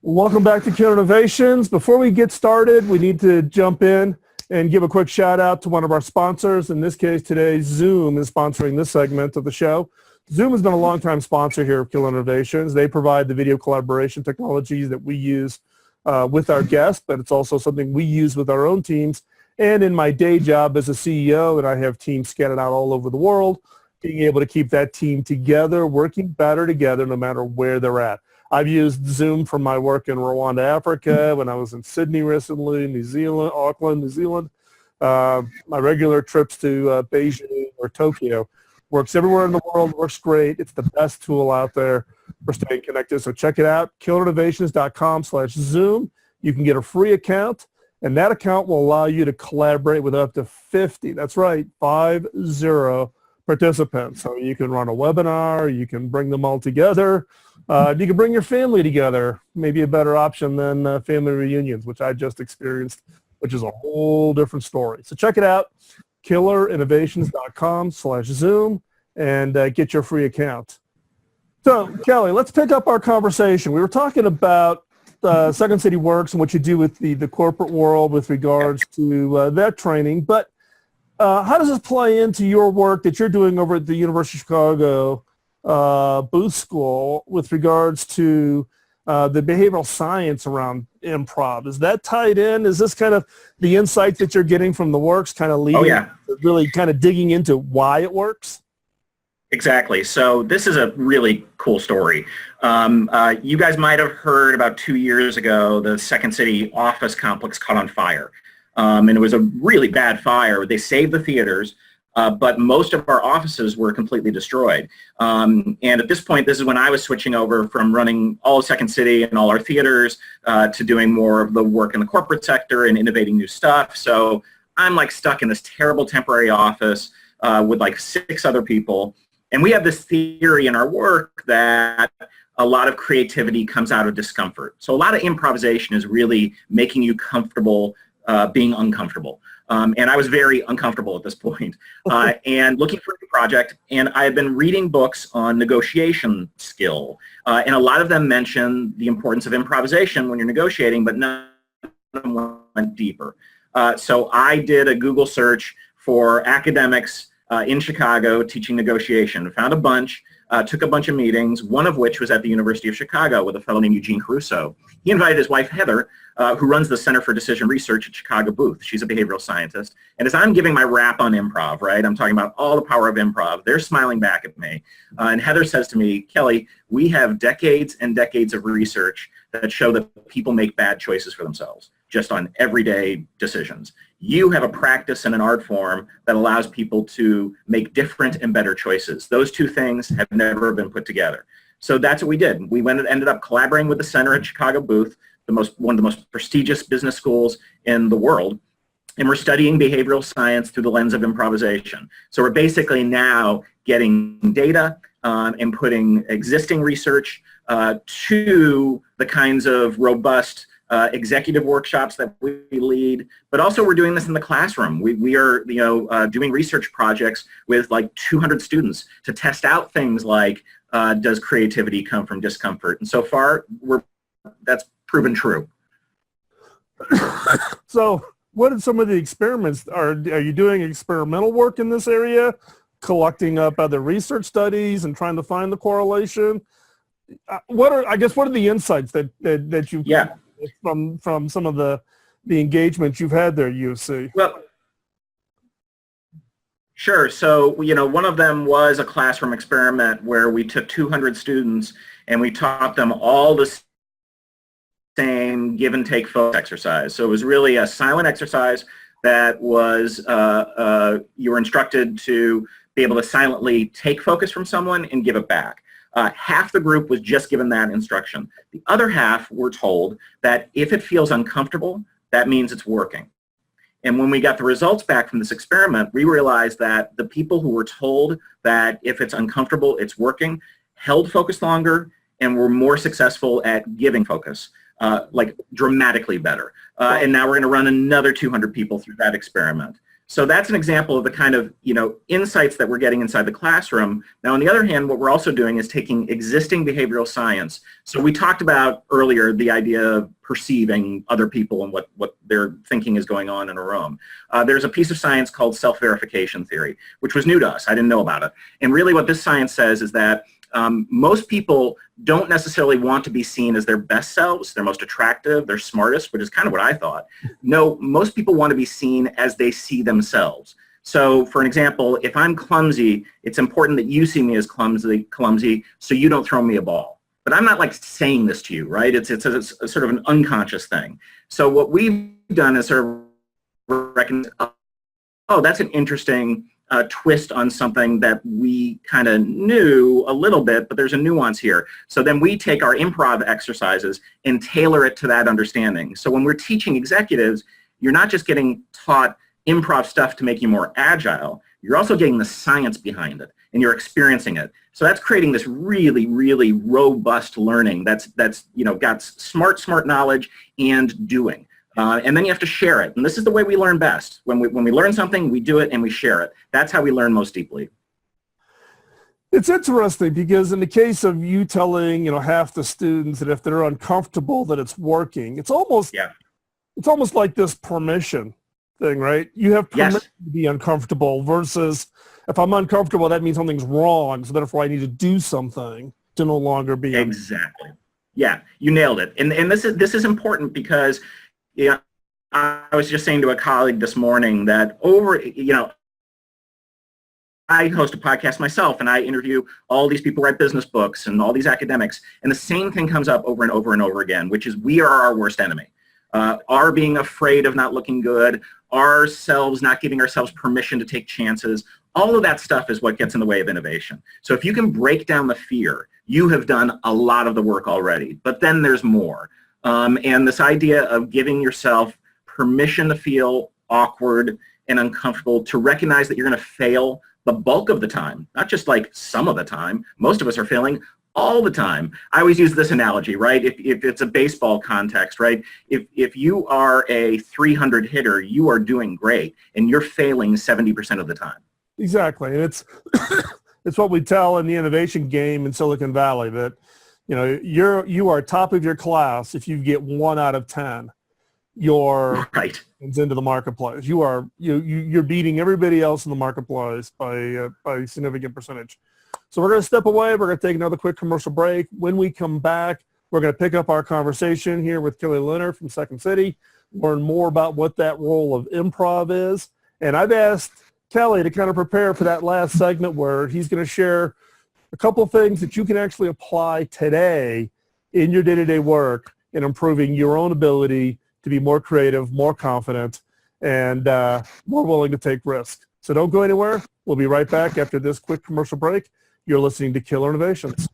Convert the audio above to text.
Welcome back to Killer Innovations. Before we get started, we need to jump in and give a quick shout out to one of our sponsors. In this case today, Zoom is sponsoring this segment of the show. Zoom has been a longtime sponsor here of Killer Innovations. They provide the video collaboration technologies that we use with our guests, but it's also something we use with our own teams. And in my day job as a CEO, and I have teams scattered out all over the world, being able to keep that team together, working better together no matter where they're at. I've used Zoom for my work in Rwanda, Africa, when I was in Sydney recently, New Zealand, Auckland, New Zealand. My regular trips to Beijing or Tokyo. Works everywhere in the world, works great. It's the best tool out there for staying connected. So check it out, killerinnovations.com/Zoom. You can get a free account, and that account will allow you to collaborate with up to 50, that's right, 50 participants. So you can run a webinar, you can bring them all together. You can bring your family together, maybe a better option than family reunions, which I just experienced, which is a whole different story. So check it out, killerinnovations.com/Zoom, and get your free account. So Kelly, let's pick up our conversation. We were talking about Second City Works and what you do with the corporate world with regards to that training, but how does this play into your work that you're doing over at the University of Chicago Booth School with regards to the behavioral science around improv? Is that tied in? Is this kind of the insight that you're getting from the works kind of leading to really kind of digging into why it works? Exactly. So this is a really cool story. You guys might have heard about 2 years ago, the Second City office complex caught on fire. And it was a really bad fire. They saved the theaters, but most of our offices were completely destroyed. And at this point, this is when I was switching over from running all of Second City and all our theaters to doing more of the work in the corporate sector and innovating new stuff. So I'm like stuck in this terrible temporary office with like 6 other people. And we have this theory in our work that a lot of creativity comes out of discomfort. So a lot of improvisation is really making you comfortable being uncomfortable. And I was very uncomfortable at this point and looking for a new project. And I had been reading books on negotiation skill. And a lot of them mention the importance of improvisation when you're negotiating, but none of them went deeper. So I did a Google search for academics in Chicago teaching negotiation. Found a bunch, took a bunch of meetings, one of which was at the University of Chicago with a fellow named Eugene Caruso. He invited his wife, Heather, who runs the Center for Decision Research at Chicago Booth. She's a behavioral scientist. And as I'm giving my rap on improv, right, I'm talking about all the power of improv, they're smiling back at me. And Heather says to me, Kelly, we have decades and decades of research that show that people make bad choices for themselves, just on everyday decisions. You have a practice and an art form that allows people to make different and better choices. Those two things have never been put together. So that's what we did. We ended up collaborating with the Center at Chicago Booth, one of the most prestigious business schools in the world, and we're studying behavioral science through the lens of improvisation. So we're basically now getting data and putting existing research to the kinds of robust executive workshops that we lead, but also we're doing this in the classroom. We are doing research projects with like 200 students to test out things like does creativity come from discomfort? And so far, that's proven true. So what are some of the experiments? Are you doing experimental work in this area, collecting up other research studies and trying to find the correlation? What are the insights that you've from some of the engagements you've had there at UC? Well, sure. So, one of them was a classroom experiment where we took 200 students and we taught them all the same give and take focus exercise. So it was really a silent exercise that was, you were instructed to be able to silently take focus from someone and give it back. Half the group was just given that instruction. The other half were told that if it feels uncomfortable, that means it's working. And when we got the results back from this experiment, we realized that the people who were told that if it's uncomfortable, it's working, held focus longer and were more successful at giving focus, like dramatically better. And now we're going to run another 200 people through that experiment. So that's an example of the kind of, insights that we're getting inside the classroom. Now, on the other hand, what we're also doing is taking existing behavioral science. So we talked about earlier the idea of perceiving other people and what their thinking is going on in a room. There's a piece of science called self-verification theory, which was new to us. I didn't know about it. And really what this science says is that most people don't necessarily want to be seen as their best selves, their most attractive, their smartest, which is kind of what I thought. No, most people want to be seen as they see themselves. So for an example, if I'm clumsy, it's important that you see me as clumsy so you don't throw me a ball. But I'm not like saying this to you, right? It's a sort of an unconscious thing. So what we've done is sort of recognize, oh, that's an interesting twist on something that we kind of knew a little bit, but there's a nuance here. So then we take our improv exercises and tailor it to that understanding. So when we're teaching executives, you're not just getting taught improv stuff to make you more agile, you're also getting the science behind it and you're experiencing it. So that's creating this really, really robust learning that's got smart knowledge and doing. And then you have to share it. And this is the way we learn best. When we learn something, we do it and we share it. That's how we learn most deeply. It's interesting because in the case of you telling, half the students that if they're uncomfortable that it's working, it's almost like this permission thing, right? You have permission to be uncomfortable versus if I'm uncomfortable, that means something's wrong. So therefore I need to do something to no longer be. Exactly. Yeah, you nailed it. And this is important because I was just saying to a colleague this morning that I host a podcast myself and I interview all these people who write business books and all these academics, and the same thing comes up over and over and over again, which is we are our worst enemy. Our being afraid of not looking good, ourselves not giving ourselves permission to take chances, all of that stuff is what gets in the way of innovation. So if you can break down the fear, you have done a lot of the work already, but then there's more. And this idea of giving yourself permission to feel awkward and uncomfortable, to recognize that you're going to fail the bulk of the time, not just like some of the time. Most of us are failing all the time. I always use this analogy, right? If it's a baseball context, right? If you are a 300 hitter, you are doing great and you're failing 70% of the time. Exactly. And it's it's what we tell in the innovation game in Silicon Valley that you are top of your class if you get 1 out of 10. You're right into the marketplace. You're beating everybody else in the marketplace by a significant percentage. So we're going to step away. We're going to take another quick commercial break. When we come back, we're going to pick up our conversation here with Kelly Leonard from Second City, learn more about what that role of improv is. And I've asked Kelly to kind of prepare for that last segment where he's going to share a couple of things that you can actually apply today in your day-to-day work in improving your own ability to be more creative, more confident, and more willing to take risks. So don't go anywhere. We'll be right back after this quick commercial break. You're listening to Killer Innovations.